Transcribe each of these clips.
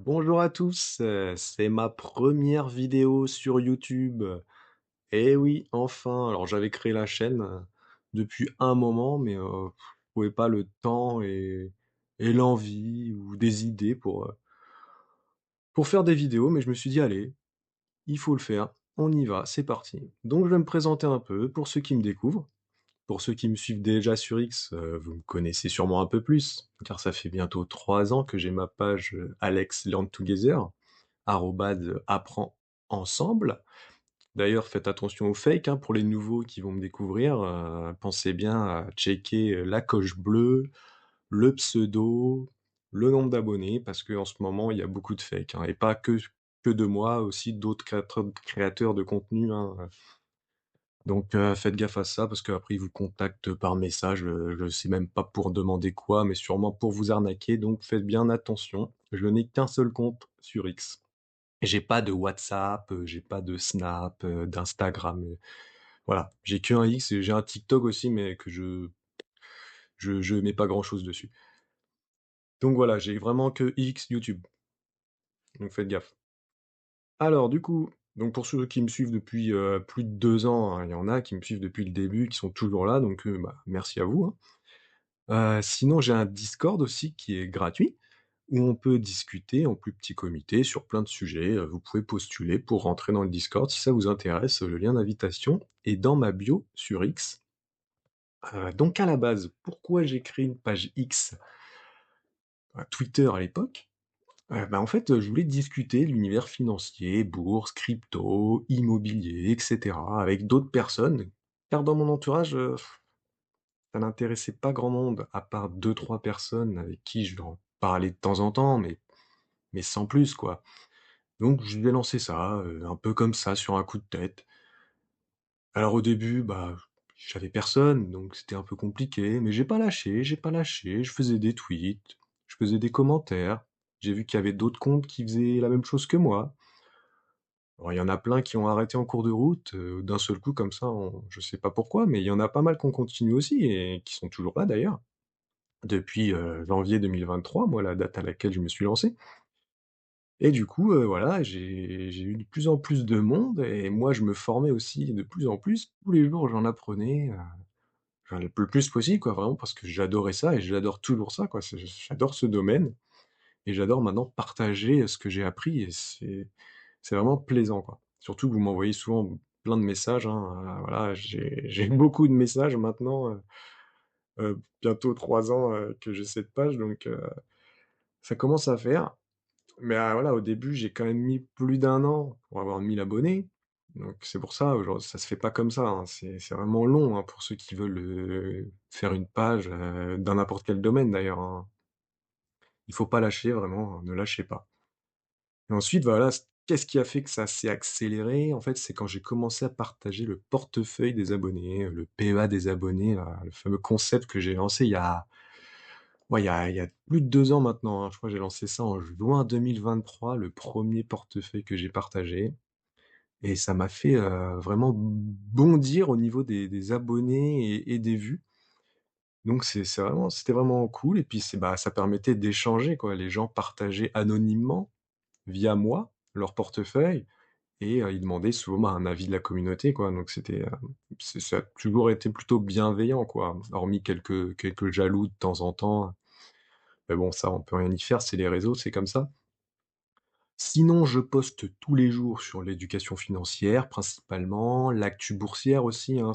Bonjour à tous, c'est ma première vidéo sur YouTube. Eh oui, enfin! Alors j'avais créé la chaîne, depuis un moment, mais je trouvais pas le temps et l'envie ou des idées pour faire des vidéos, mais je me suis dit: «Allez, il faut le faire, on y va, c'est parti». Donc je vais me présenter un peu pour ceux qui me découvrent. Pour ceux qui me suivent déjà sur X, vous me connaissez sûrement un peu plus, car ça fait bientôt 3 ans que j'ai ma page, Alex Learn Together. @apprends ensemble. D'ailleurs, faites attention aux fakes, hein, pour les nouveaux qui vont me découvrir, pensez bien à checker, la coche bleue, le pseudo, le nombre d'abonnés, parce qu'en ce moment, il y a beaucoup de fakes, hein, et pas que de moi, aussi d'autres créateurs de contenu, hein, donc faites gaffe à ça, parce qu'après ils vous contactent par message, je sais même pas pour demander quoi, mais sûrement pour vous arnaquer, donc faites bien attention. Je n'ai qu'un seul compte sur X. J'ai pas de WhatsApp, j'ai pas de Snap, d'Instagram, voilà. J'ai qu'un X et j'ai un TikTok aussi, mais que je mets pas grand-chose dessus. Donc voilà, j'ai vraiment que X, YouTube, donc faites gaffe. Alors du coup, donc pour ceux qui me suivent depuis, plus de 2 ans, hein, il y en a qui me suivent depuis le début, qui sont toujours là, donc bah, merci à vous, hein. Sinon j'ai un Discord aussi qui est gratuit, où on peut discuter en plus petit comité sur plein de sujets. Vous pouvez postuler pour rentrer dans le Discord si ça vous intéresse. Le lien d'invitation est dans ma bio sur X. Donc à la base, pourquoi j'ai créé une page X, Twitter à l'époque? Bah, en fait, je voulais discuter de l'univers financier, bourse, crypto, immobilier, et cetera, avec d'autres personnes, car dans mon entourage, ça n'intéressait pas grand monde, à part deux trois personnes avec qui je leur parlais de temps en temps, mais sans plus, quoi. Donc je vais lancer ça, un peu comme ça, sur un coup de tête. Alors au début, bah, j'avais personne, donc c'était un peu compliqué, mais j'ai pas lâché, je faisais des tweets, je faisais des commentaires. J'ai vu qu'il y avait d'autres comptes qui faisaient la même chose que moi. Alors il y en a plein qui ont arrêté en cours de route, d'un seul coup comme ça, je sais pas pourquoi, mais il y en a pas mal qui ont continué aussi et qui sont toujours là d'ailleurs. Depuis, janvier 2023, moi, la date à laquelle je me suis lancé. Et du coup, voilà, j'ai eu de plus en plus de monde et moi je me formais aussi de plus en plus. Tous les jours j'en apprenais, enfin le plus possible quoi, vraiment parce que j'adorais ça et j'adore toujours ça quoi. J'adore ce domaine et j'adore maintenant partager, ce que j'ai appris et c'est vraiment plaisant quoi. Surtout que vous m'envoyez souvent plein de messages, hein, voilà, j'ai beaucoup de messages maintenant, bientôt 3 ans, que j'ai cette page donc ça commence à faire. Mais voilà, au début, j'ai quand même mis plus d'un an pour avoir 1000 abonnés. Donc c'est pour ça, aujourd'hui, ça se fait pas comme ça, hein. C'est vraiment long, hein, pour ceux qui veulent, faire une page, dans n'importe quel domaine d'ailleurs, hein. Il faut pas lâcher vraiment, hein, ne lâchez pas. Et ensuite, voilà, qu'est-ce qui a fait que ça s'est accéléré? En fait, c'est quand j'ai commencé à partager le portefeuille des abonnés, le PEA des abonnés, là, le fameux concept que j'ai lancé il y a ouais, il y a plus de 2 ans maintenant, hein. Je crois que j'ai lancé ça en juin 2023, le premier portefeuille que j'ai partagé et ça m'a fait, vraiment bondir au niveau des abonnés et des vues. Donc c'était vraiment cool et puis bah, ça permettait d'échanger quoi. Les gens partageaient anonymement, via moi, leur portefeuille et ils demandaient souvent, bah, un avis de la communauté quoi. Donc ça a toujours été plutôt bienveillant quoi, hormis quelques jaloux de temps en temps. Mais bon, ça, on peut rien y faire, c'est les réseaux, c'est comme ça. Sinon, je poste tous les jours sur l'éducation financière, principalement, l'actu boursière aussi, hein,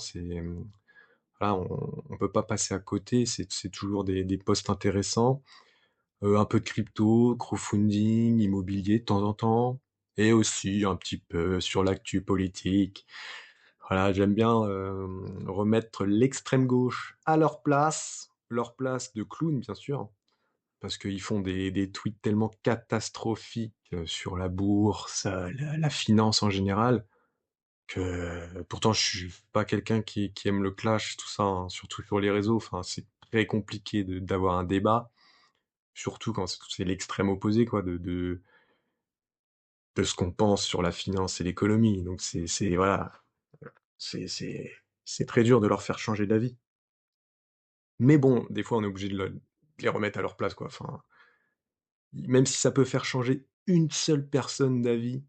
voilà, on peut pas passer à côté, c'est toujours des posts intéressants. Un peu de crypto, crowdfunding, immobilier de temps en temps, et aussi un petit peu sur l'actu politique. Voilà, j'aime bien, remettre l'extrême gauche à leur place de clown, bien sûr. Parce qu'ils font des tweets tellement catastrophiques, sur la bourse, la finance en général, que pourtant je suis pas quelqu'un qui aime le clash, tout ça, hein, surtout sur les réseaux. Enfin, c'est très compliqué d'avoir un débat, surtout quand c'est l'extrême opposé, quoi, de ce qu'on pense sur la finance et l'économie. Donc voilà, c'est c'est c'est très dur de leur faire changer d'avis. Mais bon, des fois on est obligé de les remettre à leur place, quoi. Enfin, même si ça peut faire changer une seule personne d'avis,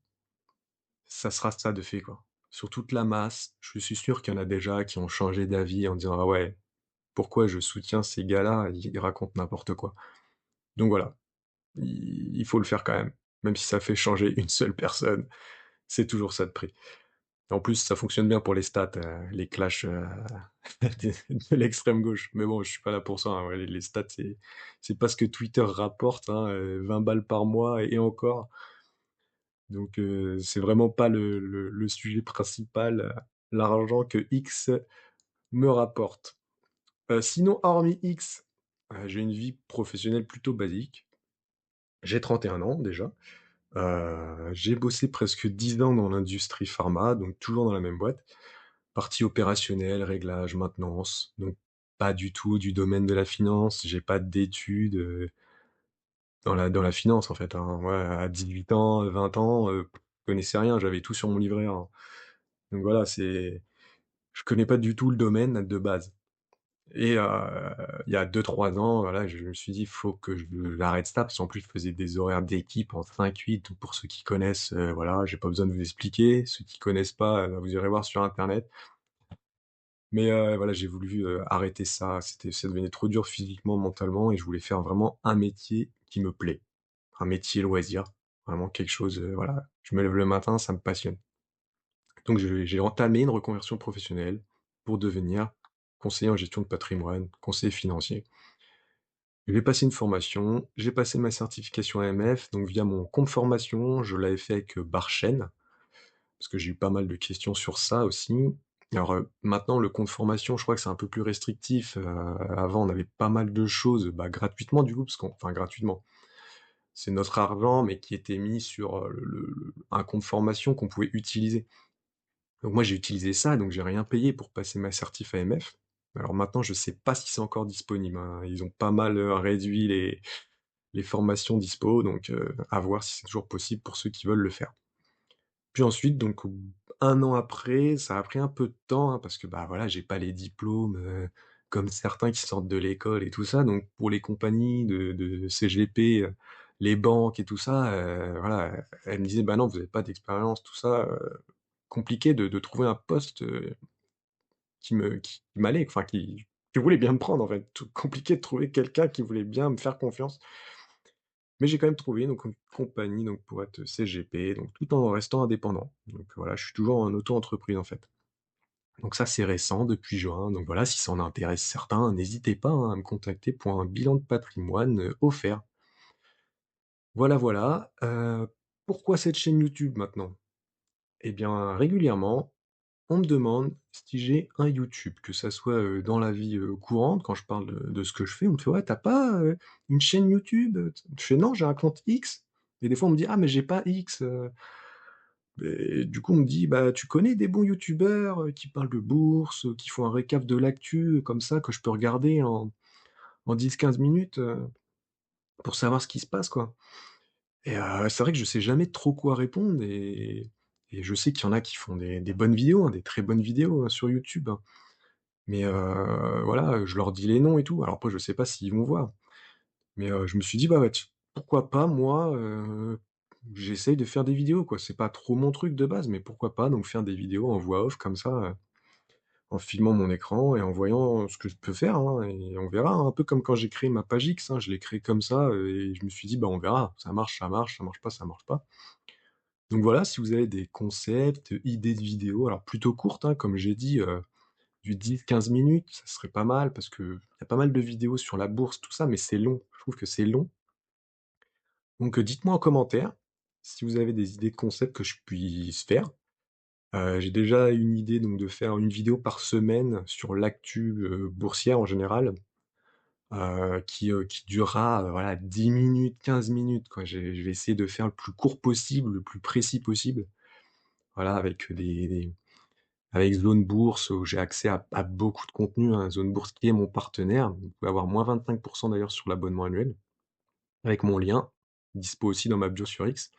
ça sera ça de fait, quoi. Sur toute la masse, je suis sûr qu'il y en a déjà qui ont changé d'avis en disant: «Ah ouais, pourquoi je soutiens ces gars-là? Ils racontent n'importe quoi». Donc voilà, il faut le faire quand même. Même si ça fait changer une seule personne, c'est toujours ça de prix. En plus, ça fonctionne bien pour les stats, les clashs, de l'extrême gauche. Mais bon, je suis pas là pour ça, hein, ouais, les stats, c'est pas ce que Twitter rapporte, hein, 20 balles par mois et encore. Donc c'est vraiment pas le sujet principal, l'argent que X me rapporte. Sinon, hormis X, j'ai une vie professionnelle plutôt basique. J'ai 31 ans déjà. J'ai bossé presque 10 ans dans l'industrie pharma, donc toujours dans la même boîte. Partie opérationnelle, réglage, maintenance, donc pas du tout du domaine de la finance. J'ai pas d'études, dans la finance, en fait, hein. Ouais, à 18 ans, 20 ans, je connaissais rien, j'avais tout sur mon livret A, hein. Donc voilà, je connais pas du tout le domaine de base. Et il y a 2 3 ans, voilà, je me suis dit: «Faut que j'arrête ça», parce qu'en plus je faisais des horaires d'équipe en 5-8. Donc pour ceux qui connaissent, voilà, j'ai pas besoin de vous expliquer. Ceux qui connaissent pas, vous irez voir sur internet. Mais voilà, j'ai voulu, arrêter ça. Ça devenait trop dur physiquement, mentalement, et je voulais faire vraiment un métier qui me plaît. Un métier loisir, vraiment quelque chose, voilà, je me lève le matin, ça me passionne. Donc j'ai entamé une reconversion professionnelle pour devenir conseiller en gestion de patrimoine, conseiller financier. J'ai passé une formation, j'ai passé ma certification AMF, donc via mon compte formation, je l'avais fait avec, Barchène, parce que j'ai eu pas mal de questions sur ça aussi. Alors, maintenant le compte formation, je crois que c'est un peu plus restrictif, avant on avait pas mal de choses, bah, gratuitement du coup, parce qu'on enfin gratuitement, c'est notre argent mais qui était mis sur, un compte formation qu'on pouvait utiliser. Donc moi j'ai utilisé ça, donc j'ai rien payé pour passer ma certif AMF. Alors maintenant je sais pas si c'est encore disponible, hein. Ils ont pas mal, réduit les formations dispo, donc à voir si c'est toujours possible pour ceux qui veulent le faire. Puis ensuite, donc 1 an après, ça a pris un peu de temps, hein, parce que, bah, voilà, j'ai pas les diplômes, comme certains qui sortent de l'école et tout ça. Donc pour les compagnies de CGP, les banques et tout ça, voilà, elles me disaient: «Bah non, vous avez pas d'expérience, tout ça», compliqué de trouver un poste, qui m'allait, enfin qui voulait bien me prendre, en fait. Tout compliqué de trouver quelqu'un qui voulait bien me faire confiance. Mais j'ai quand même trouvé donc une compagnie donc pour être CGP, donc tout en restant indépendant. Donc voilà, je suis toujours en auto-entreprise, en fait. Donc ça, c'est récent, depuis juin. Donc voilà, si ça en intéresse certains, n'hésitez pas, hein, à me contacter pour un bilan de patrimoine, offert. Voilà, voilà. Pourquoi cette chaîne YouTube maintenant? Eh bien, régulièrement, on me demande si j'ai un YouTube, que ça soit, dans la vie, courante, quand je parle de ce que je fais, on me fait: «Ouais, tu pas, une chaîne YouTube?» Je fais: «Non, j'ai un compte X», et des fois on me dit: «Ah mais j'ai pas X», et du coup on me dit: «Bah, tu connais des bons youtubeurs, qui parlent de bourse, qui font un récap de l'actu, comme ça, que je peux regarder en 10 15 minutes, pour savoir ce qui se passe, quoi?» Et c'est vrai que je sais jamais trop quoi répondre, et je sais qu'il y en a qui font des bonnes vidéos, hein, des très bonnes vidéos, sur YouTube, hein. Mais voilà, je leur dis les noms et tout. Alors après, je sais pas s'ils vont voir. Mais je me suis dit: «Bah, ouais, pourquoi pas moi, j'essaye de faire des vidéos, quoi». C'est pas trop mon truc de base, mais pourquoi pas donc faire des vidéos en voix off comme ça, en filmant mon écran et en voyant ce que je peux faire, hein, et on verra, hein. Un peu comme quand j'ai créé ma page X, hein, je l'ai créée comme ça, et je me suis dit: «Bah, on verra, ça marche pas, ça marche pas». Donc voilà, si vous avez des concepts, idées de vidéos, alors plutôt courtes, hein, comme j'ai dit, du 10 15 minutes, ça serait pas mal parce qu'il y a pas mal de vidéos sur la bourse, tout ça, mais c'est long. Je trouve que c'est long. Donc, dites-moi en commentaire si vous avez des idées de concepts que je puisse faire. J'ai déjà une idée donc de faire une vidéo par semaine sur l'actu, boursière en général, qui durera, voilà 10 minutes, 15 minutes quoi. Je vais essayer de faire le plus court possible, le plus précis possible. Voilà, avec avec Zone Bourse où j'ai accès à beaucoup de contenu, hein. Zone Bourse qui est mon partenaire. Vous pouvez avoir -25 d'ailleurs sur l'abonnement annuel, avec mon lien, dispo aussi dans ma bio sur X.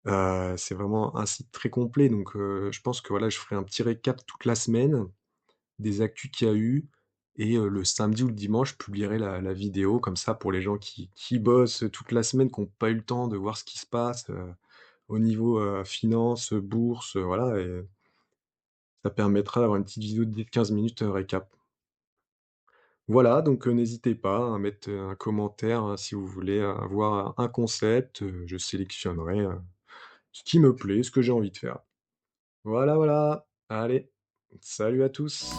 C'est vraiment un site très complet, donc je pense que voilà, je ferai un petit récap toute la semaine des actus qu'il y a eu, et le samedi ou le dimanche, je publierai la vidéo comme ça pour les gens qui bossent toute la semaine, qui ont pas eu le temps de voir ce qui se passe, au niveau, finance, bourse, voilà et ça permettra d'avoir une petite vidéo de 10-15 minutes, récap. Voilà, donc n'hésitez pas à mettre, un commentaire, si vous voulez avoir un concept, je sélectionnerai, ce qui me plaît, ce que j'ai envie de faire. Voilà, voilà. Allez, salut à tous.